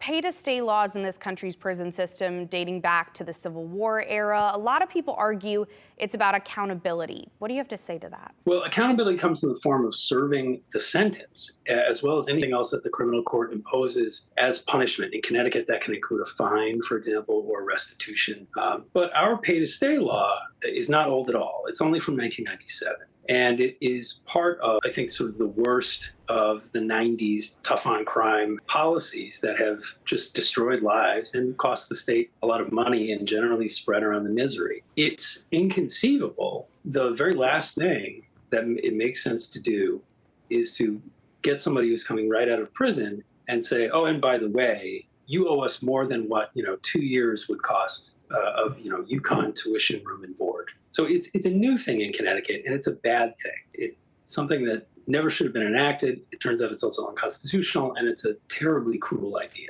Pay-to-stay laws in this country's prison system dating back to the Civil War era. A lot of people argue it's about accountability. What do you have to say to that? Well, accountability comes in the form of serving the sentence, as well as anything else that the criminal court imposes as punishment. In Connecticut, that can include a fine, for example, or restitution. But our pay to stay law is not old at all. It's only from 1997. And it is part of, I think, sort of the worst of the 90s tough on crime policies that have just destroyed lives and cost the state a lot of money and generally spread around the misery. It's inconceivable. The very last thing that it makes sense to do is to get somebody who's coming right out of prison and say, oh, and by the way, you owe us more than what 2 years would cost of UConn tuition, room, and board. So it's a new thing in Connecticut, and it's a bad thing. It's something that never should have been enacted. It turns out it's also unconstitutional, and it's a terribly cruel idea.